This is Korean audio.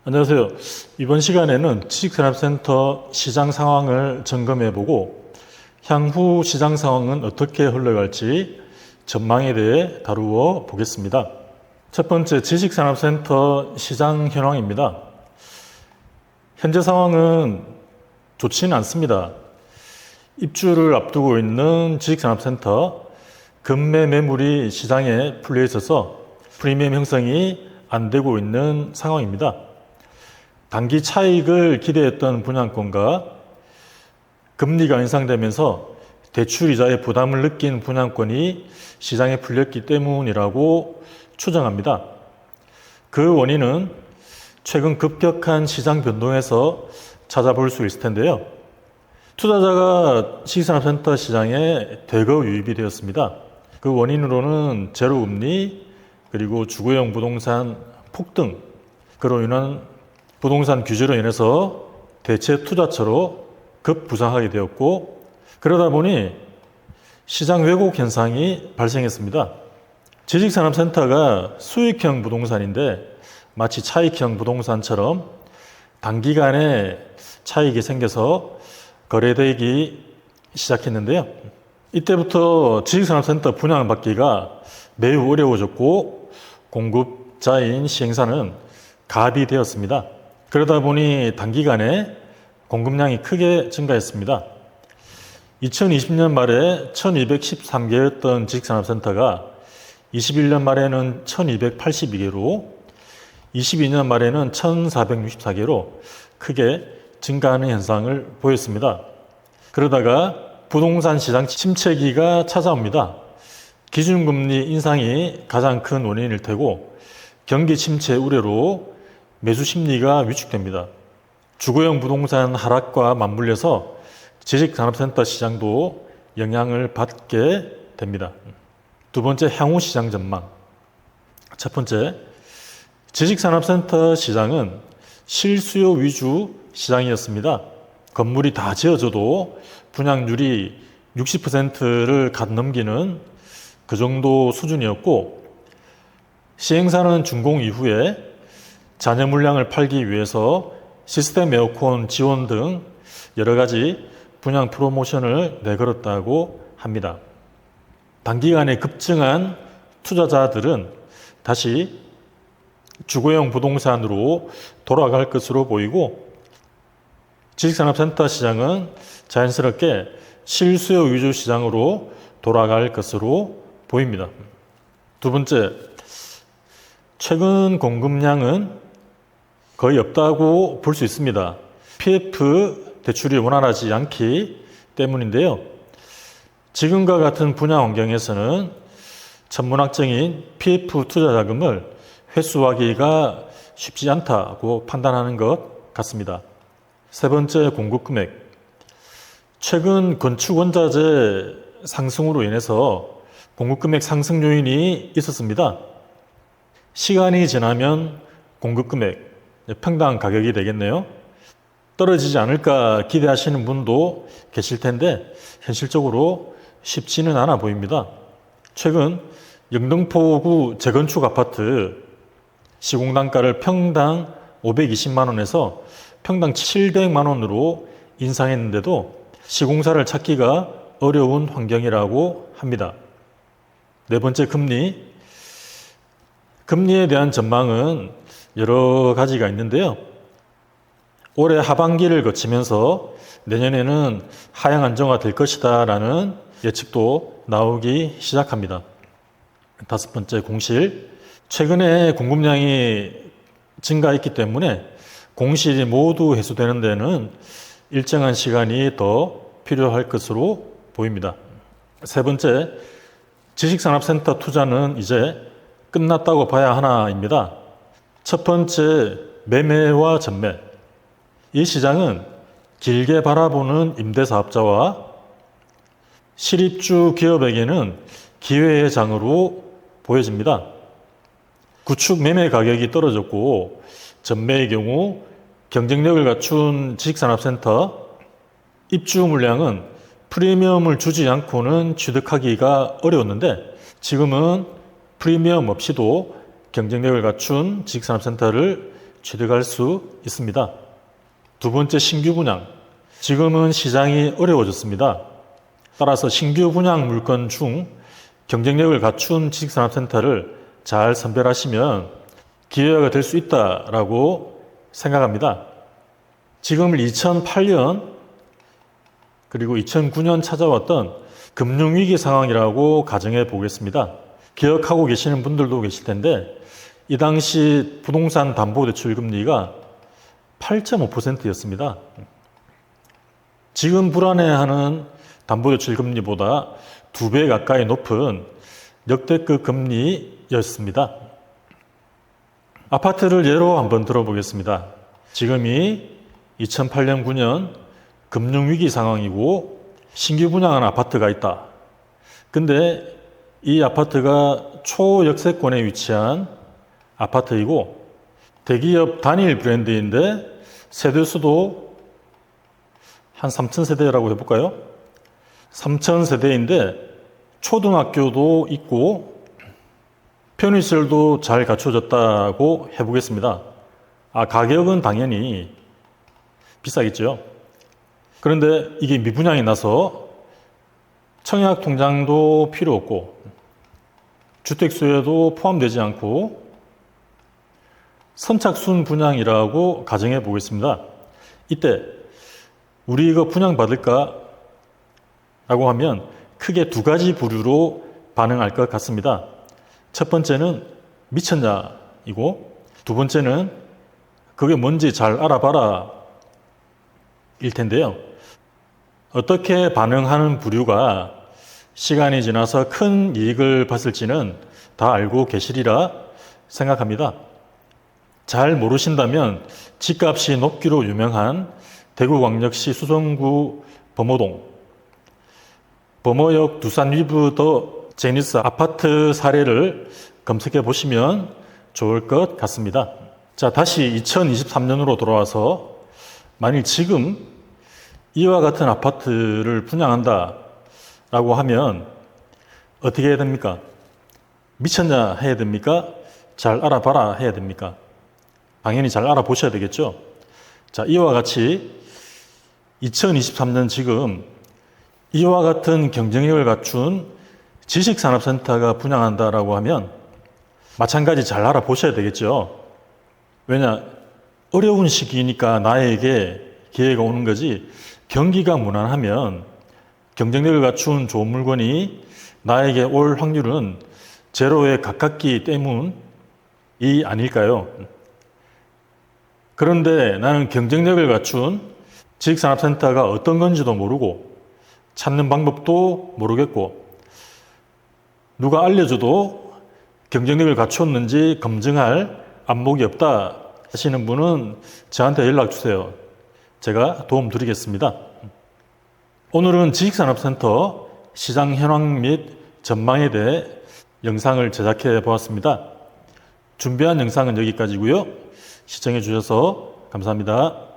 안녕하세요. 이번 시간에는 지식산업센터 시장 상황을 점검해보고 향후 시장 상황은 어떻게 흘러갈지 전망에 대해 다루어 보겠습니다. 첫 번째, 지식산업센터 시장 현황입니다. 현재 상황은 좋지는 않습니다. 입주를 앞두고 있는 지식산업센터 급매 매물이 시장에 풀려 있어서 프리미엄 형성이 안 되고 있는 상황입니다. 단기 차익을 기대했던 분양권과 금리가 인상되면서 대출이자의 부담을 느낀 분양권이 시장에 풀렸기 때문이라고 추정합니다. 그 원인은 최근 급격한 시장 변동에서 찾아볼 수 있을 텐데요. 투자자가 지식산업센터 시장에 대거 유입이 되었습니다. 그 원인으로는 제로금리 그리고 주거용 부동산 폭등, 그로 인한 부동산 규제로 인해서 대체 투자처로 급부상하게 되었고, 그러다 보니 시장 왜곡 현상이 발생했습니다. 지식산업센터가 수익형 부동산인데 마치 차익형 부동산처럼 단기간에 차익이 생겨서 거래되기 시작했는데요. 이때부터 지식산업센터 분양받기가 매우 어려워졌고 공급자인 시행사는 갑이 되었습니다. 그러다 보니 단기간에 공급량이 크게 증가했습니다. 2020년 말에 1213개였던 지식산업센터가 21년 말에는 1282개로 22년 말에는 1464개로 크게 증가하는 현상을 보였습니다. 그러다가 부동산 시장 침체기가 찾아옵니다. 기준금리 인상이 가장 큰 원인일 테고 경기 침체 우려로 매수 심리가 위축됩니다. 주거용 부동산 하락과 맞물려서 지식산업센터 시장도 영향을 받게 됩니다. 두 번째, 향후 시장 전망. 첫 번째, 지식산업센터 시장은 실수요 위주 시장이었습니다. 건물이 다 지어져도 분양률이 60%를 갓 넘기는 그 정도 수준이었고, 시행사는 준공 이후에 잔여 물량을 팔기 위해서 시스템 에어컨 지원 등 여러 가지 분양 프로모션을 내걸었다고 합니다. 단기간에 급증한 투자자들은 다시 주거용 부동산으로 돌아갈 것으로 보이고, 지식산업센터 시장은 자연스럽게 실수요 위주 시장으로 돌아갈 것으로 보입니다. 두 번째, 최근 공급량은 거의 없다고 볼 수 있습니다. PF 대출이 원활하지 않기 때문인데요. 지금과 같은 분양 환경에서는 천문학적인 PF 투자 자금을 회수하기가 쉽지 않다고 판단하는 것 같습니다. 세 번째, 공급 금액. 최근 건축 원자재 상승으로 인해서 공급 금액 상승 요인이 있었습니다. 시간이 지나면 공급 금액, 평당 가격이 되겠네요. 떨어지지 않을까 기대하시는 분도 계실 텐데 현실적으로 쉽지는 않아 보입니다. 최근 영등포구 재건축 아파트 시공단가를 평당 520만 원에서 평당 700만 원으로 인상했는데도 시공사를 찾기가 어려운 환경이라고 합니다. 네 번째, 금리. 금리에 대한 전망은 여러 가지가 있는데요. 올해 하반기를 거치면서 내년에는 하향 안정화될 것이다 라는 예측도 나오기 시작합니다. 다섯 번째, 공실. 최근에 공급량이 증가했기 때문에 공실이 모두 해소되는 데는 일정한 시간이 더 필요할 것으로 보입니다. 세 번째, 지식산업센터 투자는 이제 끝났다고 봐야 하나입니다. 첫 번째, 매매와 전매. 이 시장은 길게 바라보는 임대사업자와 실입주 기업에게는 기회의 장으로 보여집니다. 구축 매매 가격이 떨어졌고 전매의 경우 경쟁력을 갖춘 지식산업센터 입주 물량은 프리미엄을 주지 않고는 취득하기가 어려웠는데 지금은 프리미엄 없이도 경쟁력을 갖춘 지식산업센터를 취득할 수 있습니다. 두 번째, 신규 분양. 지금은 시장이 어려워졌습니다. 따라서 신규 분양 물건 중 경쟁력을 갖춘 지식산업센터를 잘 선별하시면 기회가 될 수 있다라고 생각합니다. 지금 2008년 그리고 2009년 찾아왔던 금융위기 상황이라고 가정해 보겠습니다. 기억하고 계시는 분들도 계실 텐데 이 당시 부동산 담보대출 금리가 8.5%였습니다. 지금 불안해하는 담보대출 금리보다 2배 가까이 높은 역대급 금리였습니다. 아파트를 예로 한번 들어보겠습니다. 지금이 2008년 9년 금융위기 상황이고 신규 분양한 아파트가 있다. 근데 이 아파트가 초역세권에 위치한 아파트이고 대기업 단일 브랜드인데 세대수도 한 3,000세대라고 해볼까요? 3,000세대인데 초등학교도 있고 편의시설도 잘 갖춰졌다고 해보겠습니다. 가격은 당연히 비싸겠죠. 그런데 이게 미분양이 나서 청약통장도 필요 없고 주택수에도 포함되지 않고 선착순 분양이라고 가정해 보겠습니다. 이때 우리 이거 분양받을까? 라고 하면 크게 두 가지 부류로 반응할 것 같습니다. 첫 번째는 미쳤냐이고 두 번째는 그게 뭔지 잘 알아봐라 일 텐데요. 어떻게 반응하는 부류가 시간이 지나서 큰 이익을 봤을지는 다 알고 계시리라 생각합니다. 잘 모르신다면 집값이 높기로 유명한 대구광역시 수성구 범어동 범어역 두산 위브 더 제니스 아파트 사례를 검색해 보시면 좋을 것 같습니다. 자, 다시 2023년으로 돌아와서 만일 지금 이와 같은 아파트를 분양한다 라고 하면 어떻게 해야 됩니까? 미쳤냐 해야 됩니까? 잘 알아봐라 해야 됩니까? 당연히 잘 알아보셔야 되겠죠. 자, 이와 같이 2023년 지금 이와 같은 경쟁력을 갖춘 지식산업센터가 분양한다라고 하면 마찬가지 잘 알아보셔야 되겠죠. 왜냐, 어려운 시기니까 나에게 기회가 오는 거지 경기가 무난하면 경쟁력을 갖춘 좋은 물건이 나에게 올 확률은 제로에 가깝기 때문이 아닐까요? 그런데 나는 경쟁력을 갖춘 지식산업센터가 어떤 건지도 모르고 찾는 방법도 모르겠고 누가 알려줘도 경쟁력을 갖췄는지 검증할 안목이 없다 하시는 분은 저한테 연락 주세요. 제가 도움 드리겠습니다. 오늘은 지식산업센터 시장 현황 및 전망에 대해 영상을 제작해 보았습니다. 준비한 영상은 여기까지고요. 시청해 주셔서 감사합니다.